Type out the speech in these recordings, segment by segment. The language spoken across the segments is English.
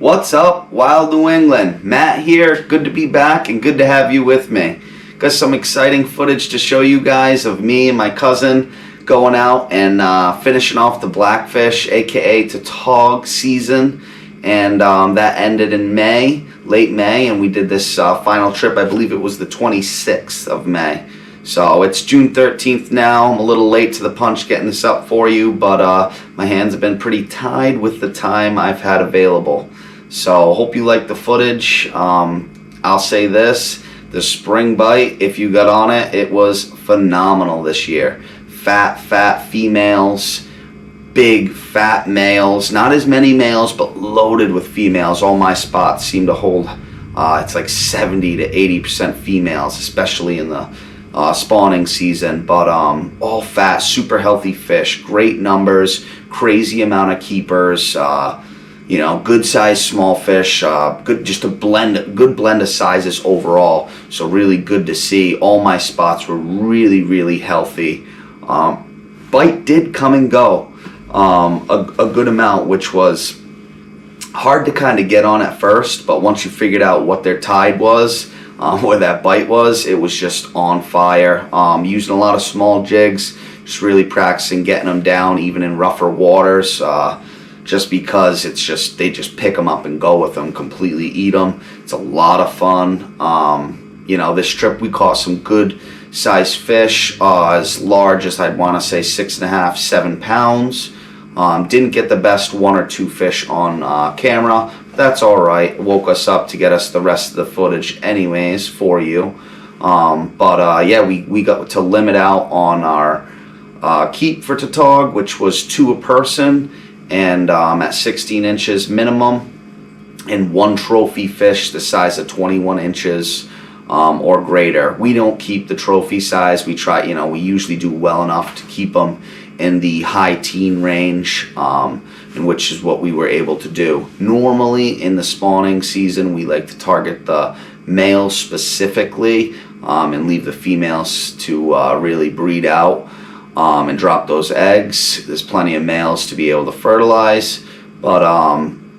What's up, Wild New England? Matt here. Good to be back and good to have you with me. Got some exciting footage to show you guys of me and my cousin going out and finishing off the Blackfish, aka Tautog season. And that ended in May, late May, and we did this final trip. I believe it was the 26th of May. So it's June 13th now. I'm a little late to the punch getting this up for you, but my hands have been pretty tied with the time I've had available. So hope you like the footage. I'll say this, the spring bite, if you got on it, it was phenomenal this year. Fat females, big fat males, not as many males, but loaded with females. All my spots seem to hold, it's like 70 to 80% females, especially in the spawning season, but all fat, super healthy fish, great numbers, crazy amount of keepers, good sized small fish, good, just a good blend of sizes overall. So really good to see. All my spots were really healthy. Bite did come and go a good amount, which was hard to kind of get on at first, but once you figured out what their tide was, where that bite was, it was just on fire. Using a lot of small jigs, just really practicing getting them down even in rougher waters, just because they just pick them up and go with them, completely eat them. It's a lot of fun. This trip we caught some good sized fish, as large as I'd want to say 6.5, 7 pounds. Didn't get the best one or two fish on camera. That's all right. Woke us up to get us the rest of the footage anyways for you. We got to limit out on our keep for Tautog, which was 2 a person, and at 16 inches minimum, and 1 trophy fish the size of 21 inches or greater. We don't keep the trophy size. We try, we usually do well enough to keep them in the high teen range, in which is what we were able to do. Normally in the spawning season, we like to target the males specifically, and leave the females to really breed out and drop those eggs. There's plenty of males to be able to fertilize, but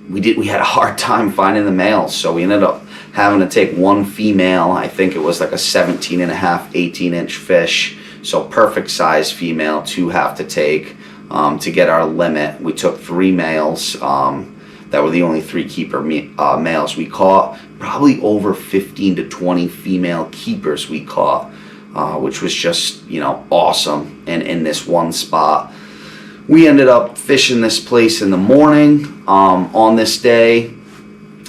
we had a hard time finding the males, so we ended up having to take 1 female. I think it was like a 17.5, 18-inch fish. So perfect size female to have to take to get our limit. We took 3 males. That were the only 3 keeper males we caught. Probably over 15 to 20 female keepers we caught, which was just awesome. And in this one spot, we ended up fishing this place in the morning. On this day,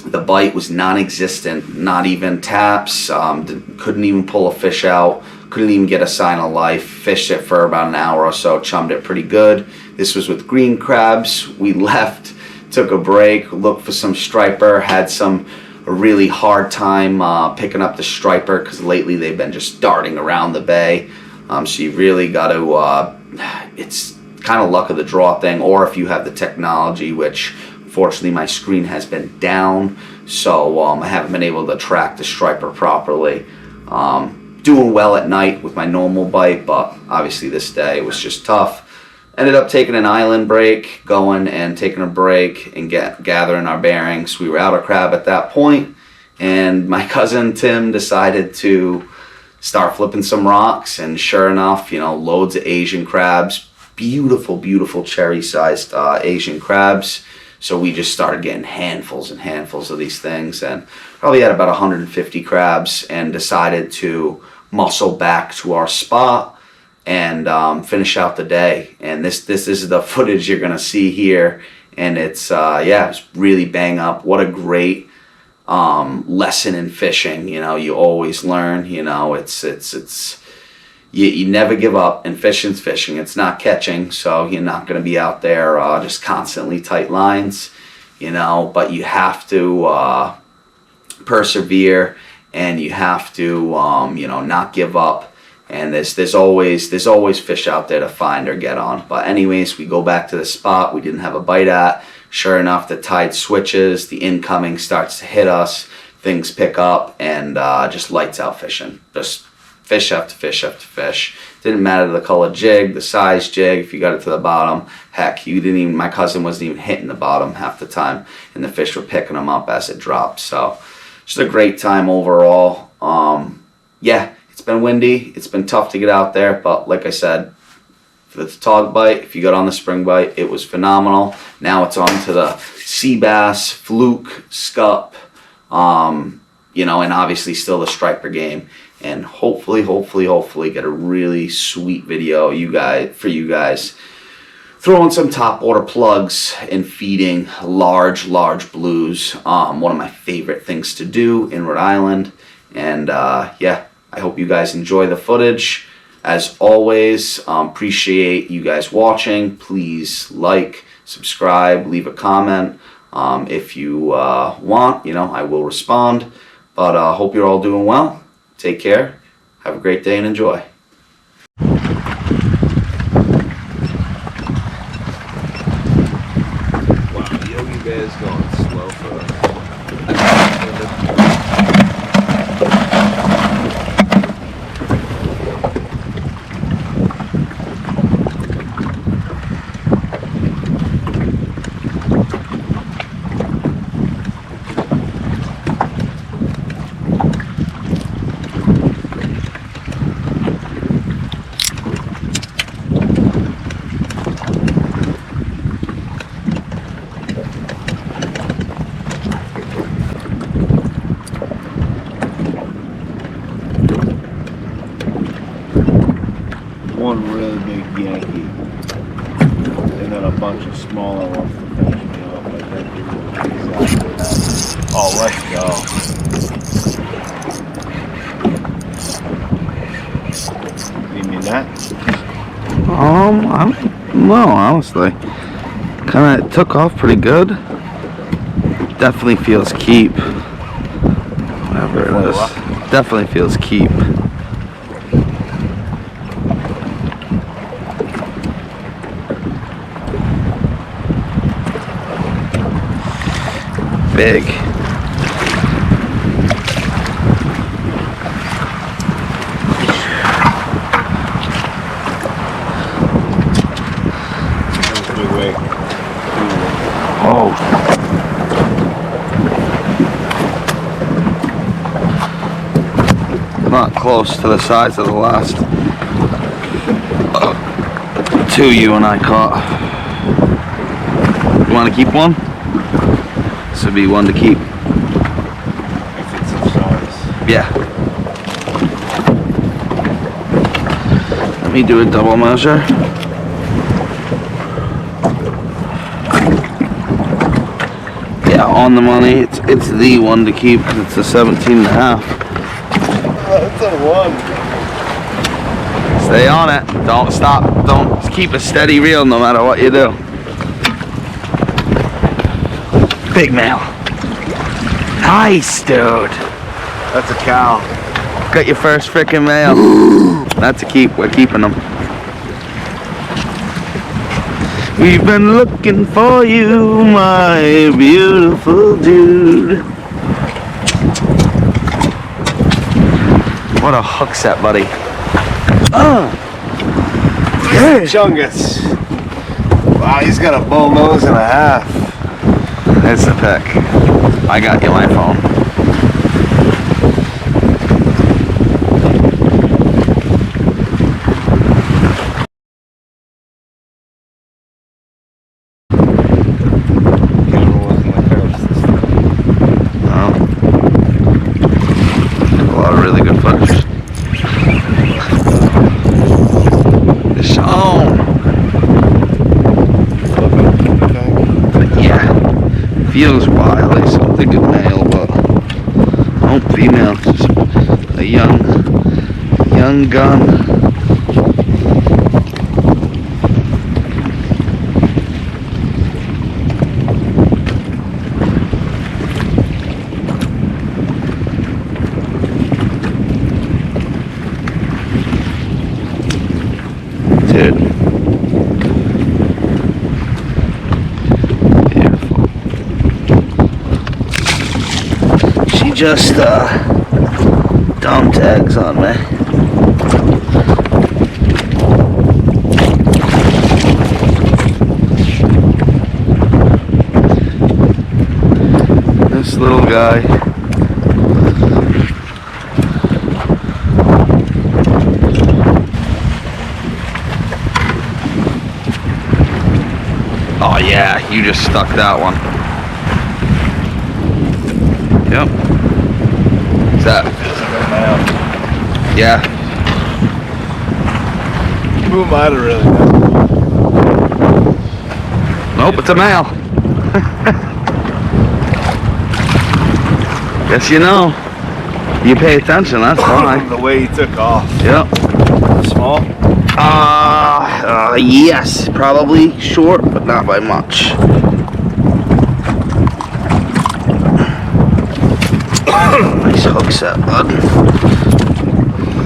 the bite was non-existent. Not even taps. Couldn't even pull a fish out. Couldn't even get a sign of life. Fished it for about an hour or so, chummed it pretty good. This was with green crabs. We left, took a break, looked for some striper, had a really hard time picking up the striper because lately they've been just darting around the bay. So you really got to, it's kind of luck of the draw thing, or if you have the technology, which fortunately my screen has been down, so I haven't been able to track the striper properly. Doing well at night with my normal bite, but obviously this day was just tough. Ended up taking an island break, going and taking a break and gathering our bearings. We were out of crab at that point, and my cousin Tim decided to start flipping some rocks, and sure enough, loads of Asian crabs, beautiful cherry-sized Asian crabs. So we just started getting handfuls and handfuls of these things, and probably had about 150 crabs, and decided to muscle back to our spot and finish out the day. And this is the footage you're gonna see here, and it's it's really bang up. What a great lesson in fishing. You always learn. It's you never give up, and fishing's fishing. It's not catching, so you're not going to be out there just constantly tight lines, but you have to persevere, and you have to not give up, and there's always fish out there to find or get on. But anyways, we go back to the spot we didn't have a bite at. Sure enough, the tide switches, the incoming starts to hit us, things pick up, and just lights out fishing. Just fish after fish after fish. Didn't matter the color jig, the size jig, if you got it to the bottom. Heck, you didn't even, my cousin wasn't even hitting the bottom half the time, and the fish were picking them up as it dropped. So just a great time overall. Yeah, it's been windy, it's been tough to get out there, but like I said, for the Tautog bite, if you got on the spring bite, it was phenomenal. Now it's on to the sea bass, fluke, scup, you know, and obviously still the striper game. And hopefully get a really sweet video for you guys. Throwing some top water plugs and feeding large blues. One of my favorite things to do in Rhode Island. And yeah, I hope you guys enjoy the footage. As always, appreciate you guys watching. Please like, subscribe, leave a comment. If you want, you know, I will respond. But hope you're all doing well. Take care. Have a great day and enjoy. Wow, Yogi Bear's going slow for us. One really big Yankee, and then a bunch of smaller ones to finish me off. I think exactly that. Oh, let's go. You mean that? I don't know, honestly. Kind of took off pretty good. Definitely feels keep. Whatever it is. Definitely feels keep. Big. Big weight. Oh. Not close to the size of the last two you and I caught. You want to keep one? This would be one to keep. If it's of size. Yeah. Let me do a double measure. Yeah, on the money. It's the one to keep because it's a 17 and a half. That's a one. Stay on it. Don't stop. Don't keep a steady reel no matter what you do. Big male. Nice, dude. That's a cow. Got your first frickin' male. That's a keep. We're keeping them. We've been looking for you, my beautiful dude. What a hook set, buddy. Yeah. Chungus. Wow, he's got a bull nose and a half. It's a pick. I got you my phone. Camera wasn't like hers this time. No. A lot of really good footage. It's on. Yeah. Feels wily, so I think it's male, but oh, female. Just a young gun. Dude. Beautiful. She just dumped eggs on me. Nice little guy. Oh yeah, you just stuck that one. Yep. Is that? Yeah. Who am I to really know? Nope, it's a male. Yes, you know. You pay attention, that's why. The way he took off. Yep. Small? Yes, probably short, but not by much. Nice hook set, bud.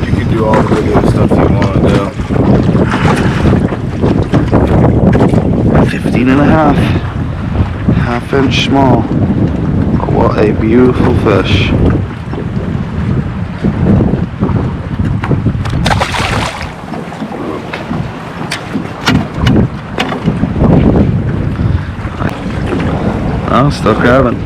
You can do all the video stuff you want to do. 15 and a half. Half-inch small. What a beautiful fish. Oh, still crabbing.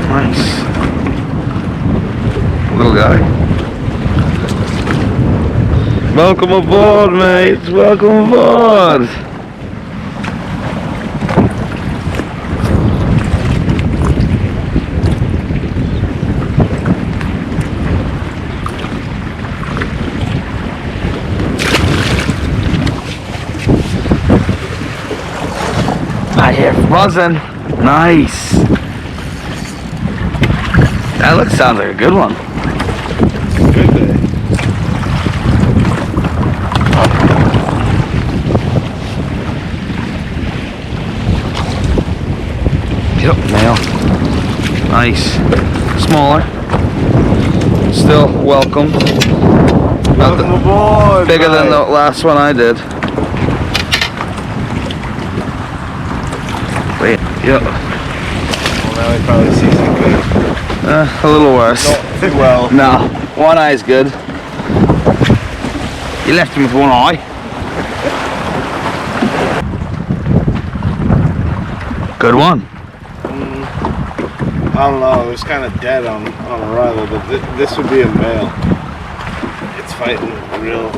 Nice. Little guy. Welcome aboard, mates. Welcome aboard. I hear buzzing. Nice. That sounds like a good one. Good day. Yep, male. Nice. Smaller. Still welcome. Welcome aboard. Bigger than the last one I did. Wait, yep. Well, now he probably sees it good. A little worse. Not too well. No, one eye's good. You left him with one eye. Good one. I don't know, it was kind of dead on arrival, but this would be a male. It's fighting real.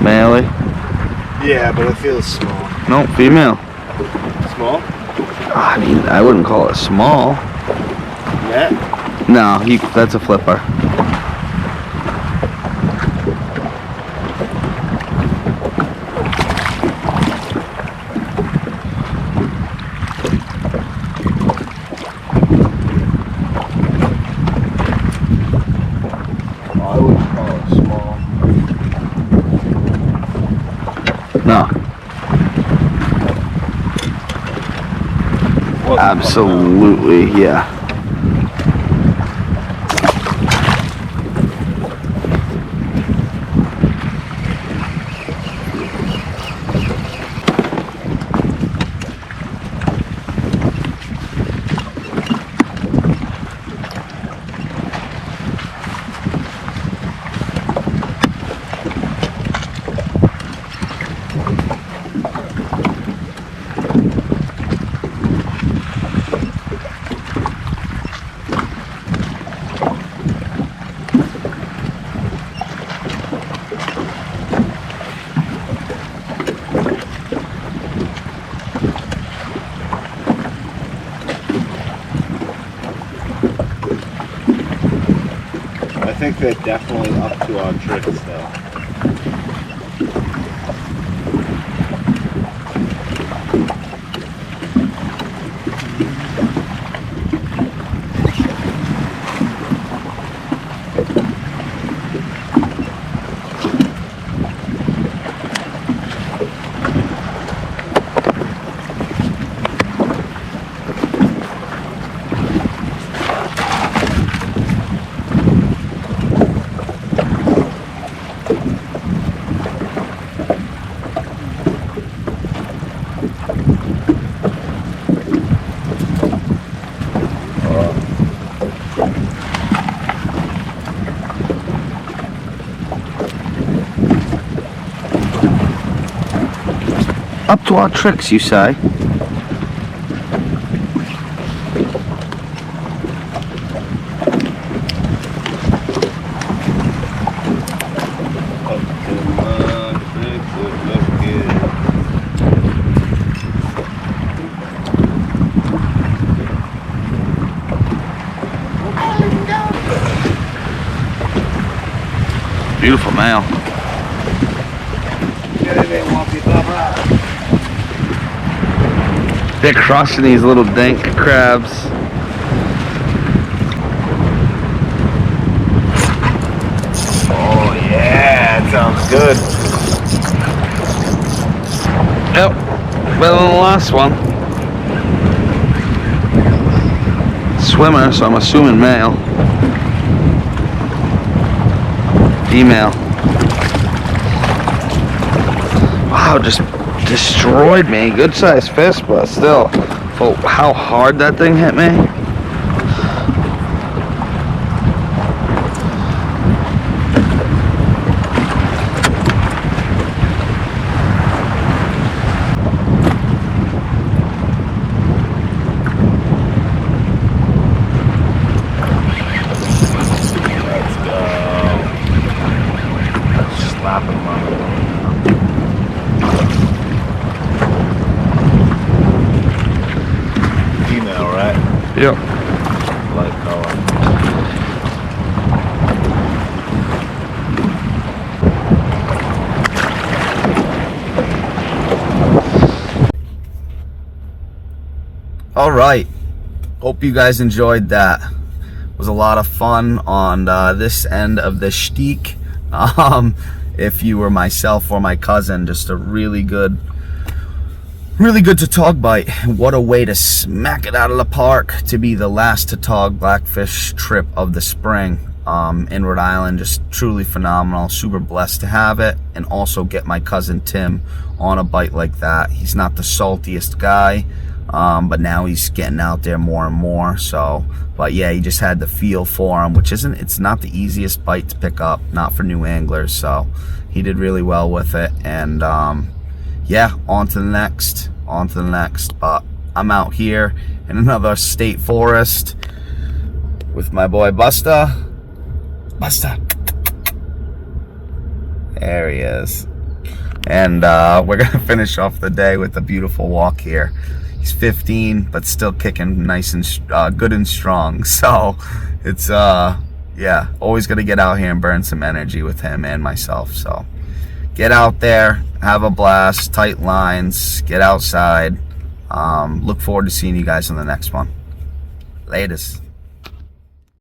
Maley. Yeah, but it feels small. No, female. Small? I mean, I wouldn't call it small. Net? No, that's a flipper. I wouldn't call it small. No. Absolutely, yeah. I think they're definitely up to our tricks though. Up to our tricks, you say? Beautiful male. They're crushing these little dank crabs. Oh yeah, that sounds good. Yep, better than the last one. Swimmer, so I'm assuming male. Female. Wow, just destroyed me. Good sized fish, but still, for how hard that thing hit me. Female, right? Yep. Light color. All right. Hope you guys enjoyed that. It was a lot of fun on this end of the shtick. If you were myself or my cousin, just a really good Tautog bite. What a way to smack it out of the park to be the last Tautog Blackfish trip of the spring in Rhode Island. Just truly phenomenal. Super blessed to have it, and also get my cousin Tim on a bite like that. He's not the saltiest guy, but now he's getting out there more and more. So, but yeah, he just had the feel for him, it's not the easiest bite to pick up, not for new anglers. So he did really well with it, and yeah, on to the next. But I'm out here in another state forest with my boy Busta. There he is. And we're gonna finish off the day with a beautiful walk here. He's 15, but still kicking nice and good and strong. So it's yeah, always gonna get out here and burn some energy with him and myself. So get out there, have a blast, tight lines, get outside. Look forward to seeing you guys on the next one. Latest.